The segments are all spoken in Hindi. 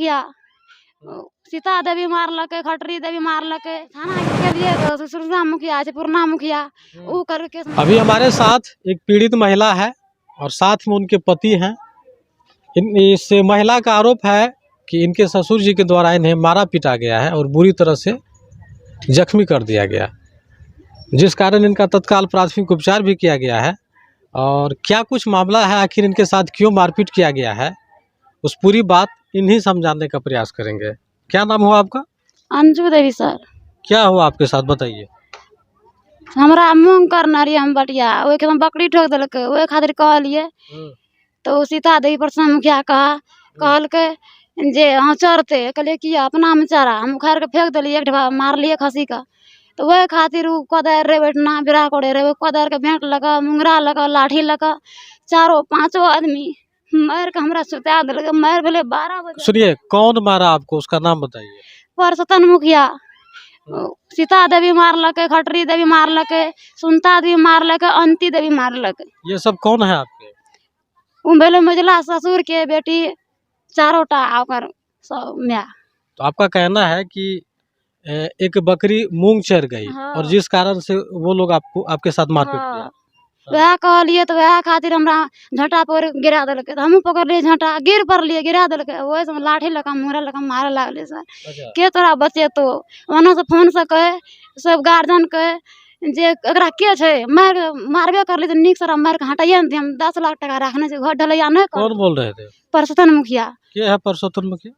मुखिया सीता देवी मारलकै, खटरी देवी मारलकै, थाना के लिए तो सुरजा मुखिया है, पूर्णा मुखिया ऊ करके। अभी हमारे साथ एक पीड़ित महिला है और साथ में उनके पति हैं। इस महिला का आरोप है कि इनके ससुर जी के द्वारा इन्हें मारा पीटा गया है और बुरी तरह से जख्मी कर दिया गया, जिस कारण इनका तत्काल प्राथमिक उपचार भी किया गया है। और क्या कुछ मामला है, आखिर इनके साथ क्यों मारपीट किया गया है, उस पूरी बात इन्हीं समझाने का प्रयास करेंगे। क्या नाम हुआ आपका? अंजू देवी सर। क्या हुआ आपके साथ, बताइए। हमरा मूंग करना रही हम बटिया, ओए के हम बकरी ठोक देलकै, ओए खातिर कहलिए तो सीता देवी प्रसन्न मुखिया कहलकै जे हाँ चरते, कहलिए कि अपना में चारा हम उखाड़ के फेंक दिलिए, एक ढबा मारलिए खसी का। तो वह खातिर उ कदर रे बैठना बिरा कोड़े रे, कदर के भेंट लगा, मुंगरा लगा, लाठी लगा, चारों पांचों आदमी मार के हमरा सुता दिलकै। मार भेले 12 बजे। सुनिए, कौन मारा आपको, उसका नाम बताइए। परसतन मुखिया सीता देवी मारलकै, खटरी देवी मारलकै, सुनता देवी मारलकै, अंती देवी मारलकै। ये सब कौन है आपके? उ भेले मझला ससुर के बेटी, चारोटा ओकर म्या। तो आपका कहना है कि एक बकरी मूंग चर गई हाँ। और जिस कारण से वो लोग आपके साथ मारपीट किया। वह कहलिए तो वह खातिर हमरा झटा पर गिरा दिलकै, तो हमहू पकड़ लिए झटा, गिर पड़लिए, गिरा दिलकै। वही से लाठी लगा मुहरा लगा मारे लागले सर। अच्छा। के तोरा बचे तो ओना से फोन से कहे सब गार्जियन कहे जे एकरा के छै मारबे करली तो निक सरा मार के हटाइए न, हम 10 लाख टका रखने से घर ढलैया नहीं कर। कौन बोल रहे थे? परसतन मुखिया। के है परसोत्तम मुखिया?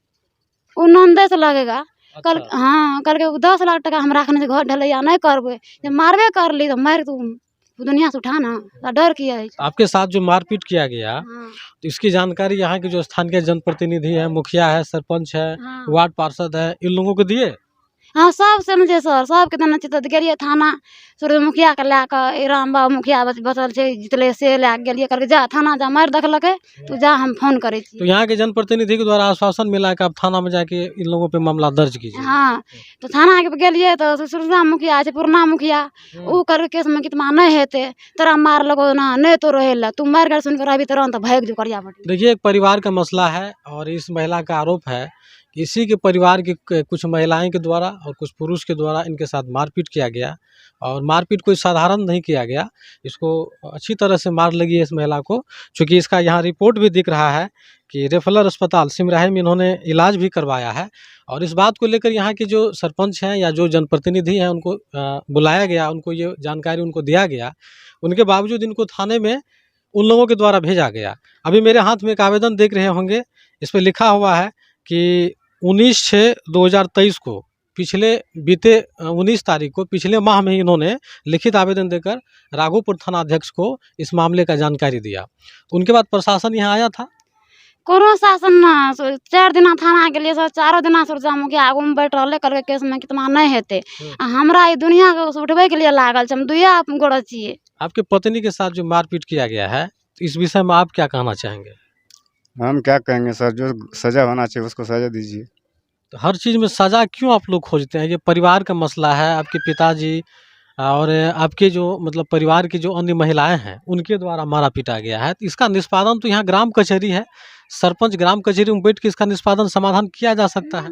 उ नंदे से लगेगा। कल अच्छा। हाँ कल के 10 लाख टका हम रखने से घर ढलैया नहीं करबे, जब मारबे कर ली तो मार तू दुनिया से उठाना, डर किया है। आपके साथ जो मारपीट किया गया, हाँ। तो इसकी जानकारी यहाँ के जो स्थानीय जनप्रतिनिधि है, मुखिया है, सरपंच है, हाँ। वार्ड पार्षद है, इन लोगों को दिए? हाँ सब समझे सर, सब के तना चित गेलिए थाना, सूर्य मुखिया के लाके राम बाबू मुखिया बचल छे जितले से लाके गेलिए, करके जा थाना जा मार देखलकै तो जा हम फोन करे छी। तो यहाँ के जनप्रतिनिधि के द्वारा आश्वासन मिला कि आप थाना में जाके इन लोगों पे मामला दर्ज कीजिए। हाँ तो थाना के गेलिए तो सुरजा मुखिया छे, पूर्णा मुखिया ऊ करके केस में कितना नहीं हेते, तोरा मार लगो ना नहीं तो रहेला, तू मार कर सुन कर अभी तुरंत भाग जो करिया बटी। देखिए, एक परिवार का मसला है और इस महिला का आरोप है कि इसी के परिवार की कुछ महिलाएं के द्वारा और कुछ पुरुष के द्वारा इनके साथ मारपीट किया गया। और मारपीट कोई साधारण नहीं किया गया, इसको अच्छी तरह से मार लगी है इस महिला को। चूँकि इसका यहाँ रिपोर्ट भी दिख रहा है कि रेफरल अस्पताल सिमराही में इन्होंने इलाज भी करवाया है। और इस बात को लेकर यहाँ के जो सरपंच हैं या जो जनप्रतिनिधि हैं उनको बुलाया गया, उनको ये जानकारी उनको दिया गया, उनके बावजूद इनको थाने में उन लोगों के द्वारा भेजा गया। अभी मेरे हाथ में एक आवेदन देख रहे होंगे, इस पर लिखा हुआ है कि 19/6/2023 को पिछले बीते 19 तारीख को पिछले माह में ही इन्होंने लिखित आवेदन देकर राघोपुर थाना अध्यक्ष को इस मामले का जानकारी दिया। उनके बाद प्रशासन यहाँ आया था। कोनो शासन ना 4 दिना थाना गेलिए सर, 4 दिना सुरजा मुखिया आगू में बैठ रहले, करके केस में कितना नहीं हेते। हमरा ई दुनिया के उठबे के लिए लागल छ, हम दुइया गोड़ छिए। आपके पत्नी के साथ जो मारपीट किया गया है, इस विषय में आप क्या कहना चाहेंगे? हम क्या कहेंगे सर, जो सजा होना चाहिए उसको सजा दीजिए। तो हर चीज़ में सज़ा क्यों आप लोग खोजते हैं? ये परिवार का मसला है, आपके पिताजी और आपके जो मतलब परिवार की जो अन्य महिलाएं हैं उनके द्वारा मारा पीटा गया है। तो इसका निष्पादन तो यहाँ ग्राम कचहरी है, सरपंच ग्राम कचहरी में बैठ के इसका निष्पादन समाधान किया जा सकता है।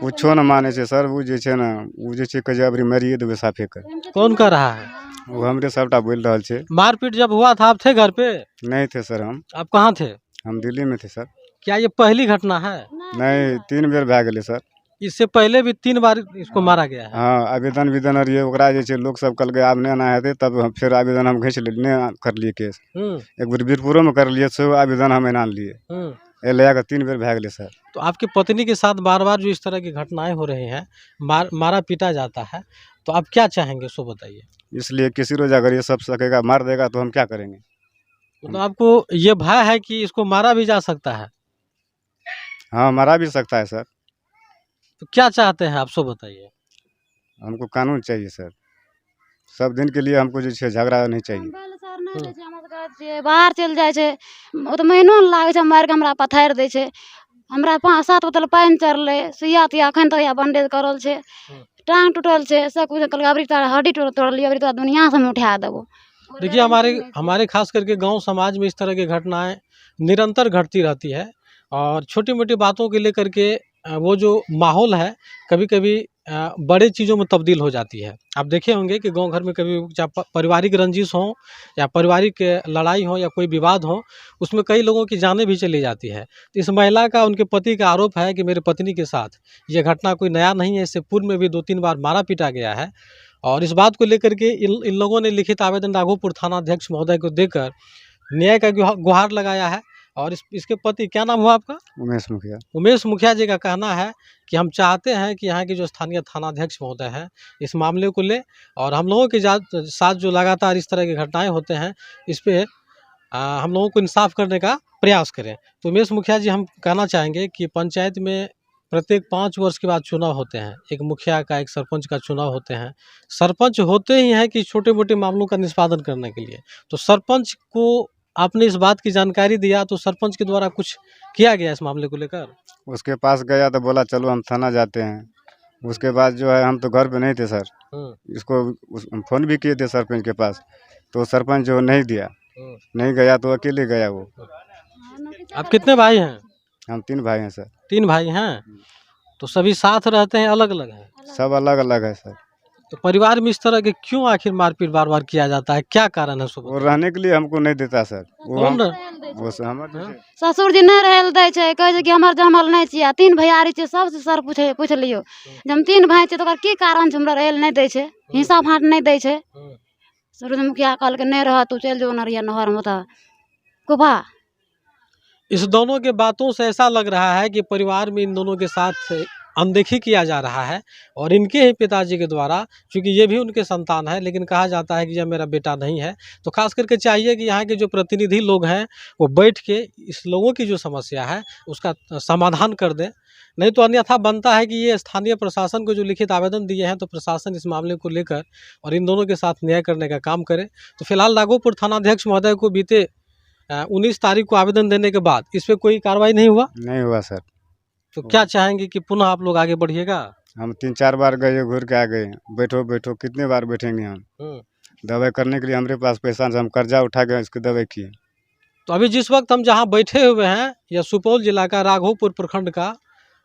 कुछो न माने छे सर, वो जे छे ना, वो जे छे कजे अबरी मरिए देबे साफे कर। कौन कर रहा है? वो हमरे सबटा बोल रहल छे। मारपीट जब हुआ था आप थे घर पे? नहीं थे सर, आप कहाँ थे? हम दिल्ली में थे सर। क्या ये पहली घटना है? नहीं, 3 बेर भए गेलै सर। इससे पहले भी 3 बार इसको मारा गया है। हाँ, आवेदन रहिए ओकरा जे छे, लोग सब कहलकै आब नहीं आना हेतै, तब हम फिर आवेदन हम घिच ले नहीं करलिए केस। एक बार वीरपुरो में करलिए, सो आवेदन हम एना लिए, ए लया के 3 बेर भए गेलै सर। तो आपकी पत्नी के साथ बार बार जो इस तरह की घटनाएं हो रही हैं, मारा पीटा जाता है, तो आप क्या चाहेंगे सो बताइए। इसलिए किसी रोज अगर ये सब सकेगा मार देगा तो हम क्या करेंगे? तो आपको ये भय है कि इसको मारा भी जा सकता है? हाँ, मारा भी सकता है सर। तो क्या चाहते हैं आप सो बताइए। हमको कानून चाहिए सर, सब दिन के लिए हमको जो है झगड़ा नहीं चाहिए। बाहर चल जाए छे ओ तो महीनो लागे छे, मार के हमरा पथार दे छे। हमरा 5-7 बोतल पानी चढ़ले, सुइया तिया अखन तक या बंडेज करल छे, टांग टूटल छे, सब कुछ कल अबरी तार हड्डी तोड़ली, अबरी तो दुनिया से हम उठा देबो। देखिए, हमारे खास करके गांव समाज में इस तरह की घटनाएं निरंतर घटती रहती है और छोटी मोटी बातों के लेकर के वो जो माहौल है कभी कभी बड़े चीज़ों में तब्दील हो जाती है। आप देखे होंगे कि गांव घर में कभी चाहे पारिवारिक रंजिश हो या पारिवारिक लड़ाई हो या कोई विवाद हो, उसमें कई लोगों की जानें भी चली जाती है। तो इस महिला का उनके पति का आरोप है कि मेरे पत्नी के साथ ये घटना कोई नया नहीं है, इससे पूर्व में भी 2-3 बार मारा पीटा गया है। और इस बात को लेकर के इन लोगों ने लिखित आवेदन राघोपुर थानाध्यक्ष महोदय को देकर न्याय का गुहार लगाया है। और इसके पति, क्या नाम हुआ आपका? उमेश मुखिया जी का कहना है कि हम चाहते हैं कि यहाँ के जो स्थानीय थानाध्यक्ष महोदय हैं इस मामले को ले, और हम लोगों के साथ जो लगातार इस तरह की घटनाएं होते हैं इस पे हम लोगों को इंसाफ करने का प्रयास करें। तो उमेश मुखिया जी, हम कहना चाहेंगे कि पंचायत में प्रत्येक 5 वर्ष के बाद चुनाव होते हैं, एक मुखिया का, एक सरपंच का चुनाव होते हैं। सरपंच होते ही हैं कि छोटे मोटे मामलों का निष्पादन करने के लिए। तो सरपंच को आपने इस बात की जानकारी दिया, तो सरपंच के द्वारा कुछ किया गया इस मामले को लेकर? उसके पास गया तो बोला चलो हम थाना जाते हैं। उसके बाद जो है हम तो घर पे नहीं थे सर, इसको फोन भी किए थे सरपंच के पास, तो सरपंच जो नहीं दिया, नहीं गया तो अकेले गया वो। आप कितने भाई हैं? हम 3 भाई हैं सर। 3 भाई हैं, तो सभी साथ रहते हैं, अलग अलग हैं? सब अलग अलग है सर। तो परिवार में इस तरह के क्यों आखिर मारपीट बार बार किया जाता है, क्या कारण है? वो रहने के लिए हमको नहीं देता सर। ससुर जी नहीं रहे दै छै, कहे छै कि हमर जमल नहीं छियै। 3 भैयारी छै, सबसे सर पूछ लियो। जब हम 3 भाई छै तो की कारण छै हमरा रहे नहीं दै छै, हिसाब हाथ नहीं दै छै। सूरज मुखिया कहलकै नहीं रह, तू चल जो नरिया नहर में तो कुबा। इस दोनों के बातों से ऐसा लग रहा है कि परिवार में इन दोनों के साथ अनदेखी किया जा रहा है, और इनके ही पिताजी के द्वारा, क्योंकि ये भी उनके संतान है, लेकिन कहा जाता है कि यह मेरा बेटा नहीं है। तो खास करके चाहिए कि यहाँ के जो प्रतिनिधि लोग हैं वो बैठ के इस लोगों की जो समस्या है उसका समाधान कर दें, नहीं तो अन्यथा बनता है कि ये स्थानीय प्रशासन को जो लिखित आवेदन दिए हैं तो प्रशासन इस मामले को लेकर और इन दोनों के साथ न्याय करने का काम करे। तो फिलहाल राघोपुर थानाध्यक्ष महोदय को बीते 19 तारीख को आवेदन देने के बाद इस पर कोई कार्रवाई नहीं हुआ? नहीं हुआ सर। तो क्या चाहेंगे कि पुनः आप लोग आगे बढ़िएगा? हम 3-4 बार गए, घूर के आ गए। बैठो बैठो कितने बार बैठेंगे हम? दवाई करने के लिए हमारे पास पैसा, हम कर्जा उठा के इसकी दवाई किए। तो अभी जिस वक्त हम जहाँ बैठे हुए हैं यह सुपौल जिला का राघोपुर प्रखंड का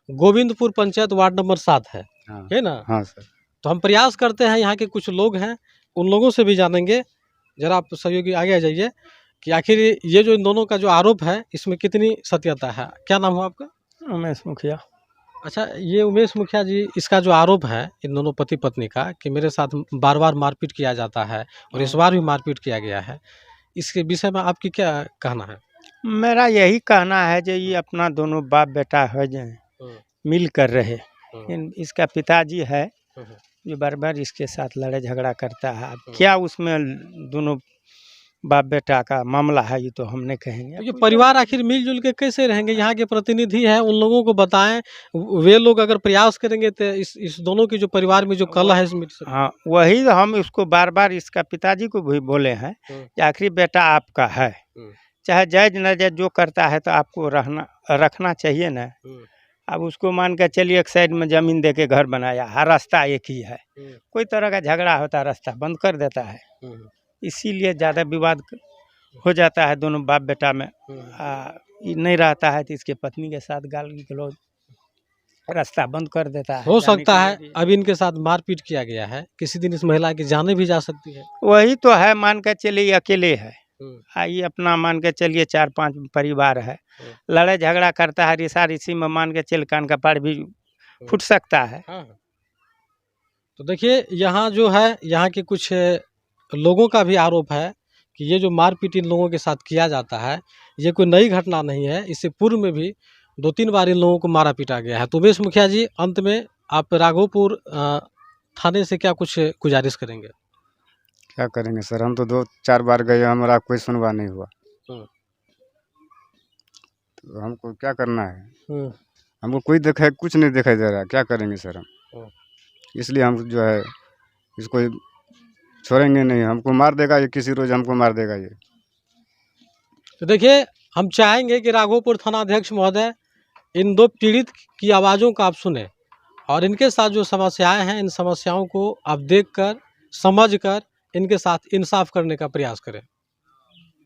गोविंदपुर पंचायत वार्ड नंबर 7 है, है ना? हाँ सर। तो हम प्रयास करते हैं, यहाँ के कुछ लोग हैं उन लोगों से भी जानेंगे। जरा आप सहयोगी आगे आ जाइए कि आखिर ये जो इन दोनों का जो आरोप है इसमें कितनी सत्यता है। क्या नाम हुआ आपका? उमेश मुखिया। अच्छा, ये उमेश मुखिया जी, इसका जो आरोप है इन दोनों पति पत्नी का कि मेरे साथ बार बार मारपीट किया जाता है और इस बार भी मारपीट किया गया है, इसके विषय में आपकी क्या कहना है? मेरा यही कहना है जो ये अपना दोनों बाप बेटा है जो मिल कर रहे। इसका पिताजी है जो बार बार इसके साथ लड़ाई झगड़ा करता है। अब क्या उसमें दोनों बाप बेटा का मामला है ये तो हम नहीं कहेंगे। ये परिवार आखिर मिलजुल के कैसे रहेंगे? यहाँ के प्रतिनिधि हैं, उन लोगों को बताएं, वे लोग अगर प्रयास करेंगे तो इस दोनों की जो परिवार में जो कलह है इसमें। हाँ, वही हम इसको बार बार इसका पिताजी को भी बोले हैं कि आखिरी बेटा आपका है, चाहे जायज न जायज जो करता है तो आपको रखना चाहिए ना। अब उसको मान कर चलिए एक साइड में ज़मीन दे के घर बनाया, हर रास्ता एक ही है, कोई तरह का झगड़ा होता है रास्ता बंद कर देता है, इसीलिए ज़्यादा विवाद हो जाता है दोनों बाप बेटा में। ये नहीं रहता है तो इसके पत्नी के साथ गाल गलौज रास्ता बंद कर देता है। हो सकता है अब इनके साथ मारपीट किया गया है, किसी दिन इस महिला की जाने भी जा सकती है। वही तो है, मान कर चलिए अकेले है, ये अपना मान के चलिए 4-5 परिवार है, लड़ाई झगड़ा करता है, रिसा रिसी में मान के चल कान का पार भी फूट सकता है। तो देखिए यहाँ जो है, यहाँ के कुछ लोगों का भी आरोप है कि ये जो मारपीट इन लोगों के साथ किया जाता है ये कोई नई घटना नहीं है, इससे पूर्व में भी 2-3 बार इन लोगों को मारा पीटा गया है। तो उमेश मुखिया जी, अंत में आप राघोपुर थाने से क्या कुछ गुजारिश करेंगे? क्या करेंगे सर, हम तो 2-4 बार गए, हमारा कोई सुनवाई नहीं हुआ, तो हमको क्या करना है? हमको कोई देखा, कुछ नहीं दिखाई दे रहा, क्या करेंगे सर हम? इसलिए हम जो है इसको छोड़ेंगे नहीं, हमको मार देगा ये, किसी रोज हमको मार देगा ये। तो देखिए, हम चाहेंगे कि राघोपुर थानाध्यक्ष महोदय इन 2 पीड़ित की आवाज़ों को आप सुने और इनके साथ जो समस्याएं हैं इन समस्याओं को आप देखकर समझकर इनके साथ इंसाफ करने का प्रयास करें।